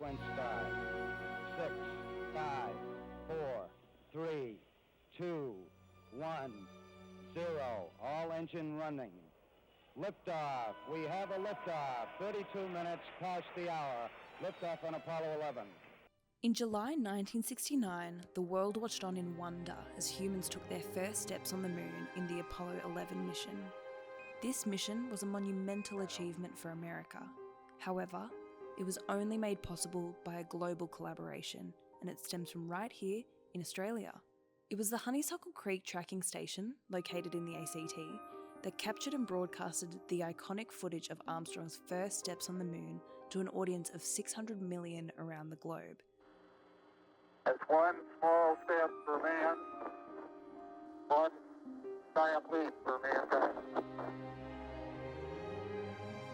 sequence start. 6, 5, 4, 3, 2, 1, 0. All engine running. Liftoff. We have a liftoff. 32 minutes past the hour. Liftoff on Apollo 11. In July 1969, the world watched on in wonder as humans took their first steps on the moon in the Apollo 11 mission. This mission was a monumental achievement for America. However, it was only made possible by a global collaboration, and it stems from right here in Australia. It was the Honeysuckle Creek Tracking Station, located in the ACT, that captured and broadcasted the iconic footage of Armstrong's first steps on the moon to an audience of 600 million around the globe. It's one small step for man, one giant leap for mankind.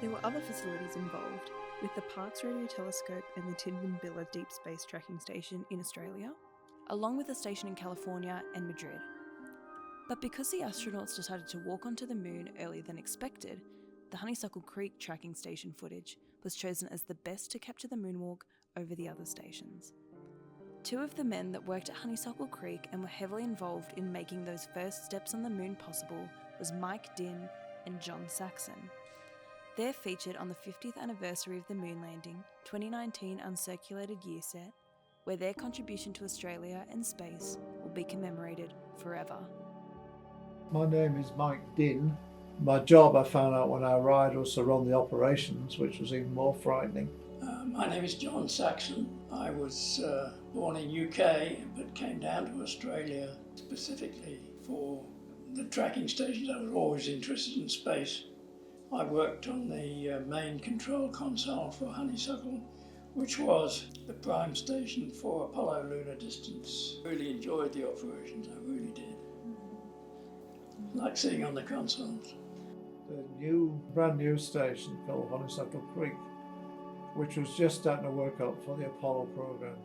There were other facilities involved, with the Parkes Radio Telescope and the Tidbinbilla Deep Space Tracking Station in Australia, along with a station in California and Madrid. But because the astronauts decided to walk onto the moon earlier than expected, the Honeysuckle Creek Tracking Station footage was chosen as the best to capture the moonwalk over the other stations. Two of the men that worked at Honeysuckle Creek and were heavily involved in making those first steps on the moon possible was Mike Dinn and John Saxon. They're featured on the 50th anniversary of the moon landing, 2019 uncirculated year set, where their contribution to Australia and space will be commemorated forever. My name is Mike Dinn. My job, I found out when I arrived, was to run the operations, which was even more frightening. My name is John Saxon. I was born in UK but came down to Australia specifically for the tracking stations. I was always interested in space. I worked on the main control console for Honeysuckle, which was the prime station for Apollo lunar distance. Really enjoyed the operations, I really did. Like sitting on the consoles. The brand new station called Honeysuckle Creek, which was just starting to work out for the Apollo program.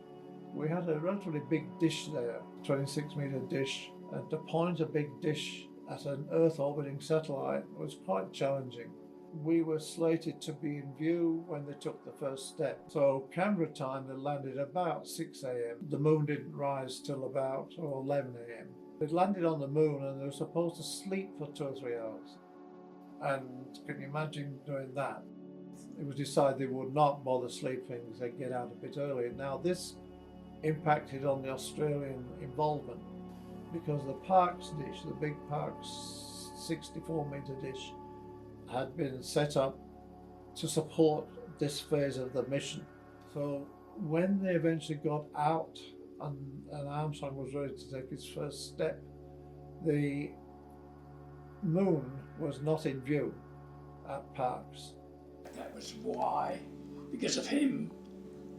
We had a relatively big dish there, 26-meter dish, and to point a big dish at an Earth-orbiting satellite was quite challenging. We were slated to be in view when they took the first step. So Canberra time, they landed about 6 a.m. The moon didn't rise till about 11 a.m. They landed on the moon and they were supposed to sleep for 2 or 3 hours. And can you imagine doing that? It was decided they would not bother sleeping, they'd get out a bit earlier. Now this impacted on the Australian involvement because the Parkes dish, the big Parkes 64-meter dish, had been set up to support this phase of the mission. So when they eventually got out and Armstrong was ready to take his first step, the moon was not in view at Parkes. That was why, because of him,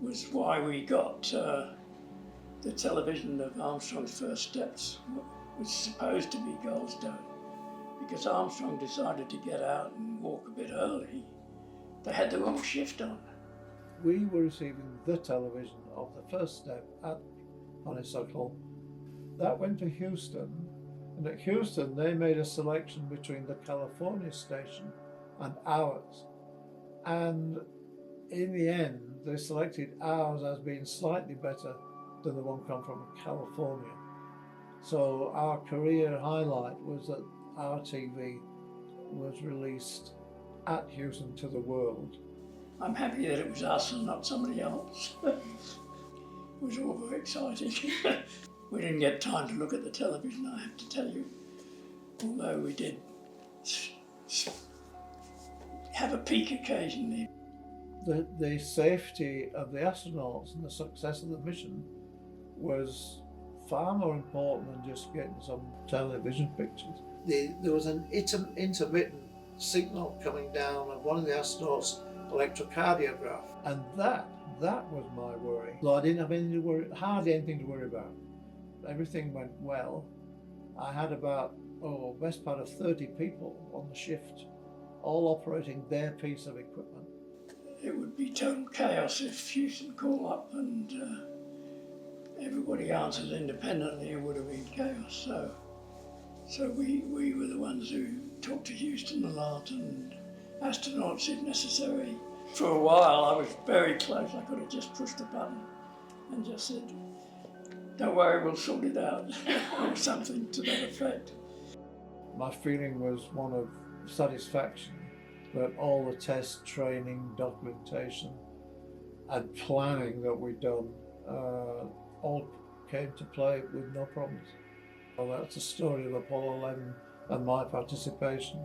was why we got the television of Armstrong's first steps was supposed to be Goldstone. Because Armstrong decided to get out and walk a bit early, they had the wrong shift on. We were receiving the television of the first step at Honeysuckle. That went to Houston, and at Houston they made a selection between the California station and ours. And in the end, they selected ours as being slightly better than the one come from California. So our career highlight was that our TV was released at Houston to the world. I'm happy that it was us and not somebody else. It was all very exciting. We didn't get time to look at the television, I have to tell you, although we did have a peek occasionally. The safety of the astronauts and the success of the mission was far more important than just getting some television pictures. There was an intermittent signal coming down of one of the astronauts' electrocardiograph, and that was my worry. So I didn't have anything to worry, hardly anything to worry about. Everything went well. I had about best part of 30 people on the shift, all operating their piece of equipment. It would be total chaos if Houston called up and everybody answered independently. It would have been chaos. So we were the ones who talked to Houston a lot and astronauts, if necessary, For a while I was very close. I could have just pushed the button and just said, "Don't worry, we'll sort it out," or something to that effect. My feeling was one of satisfaction that all the test, training, documentation and planning that we'd done all came to play with no problems. Well, that's the story of Apollo 11 and my participation.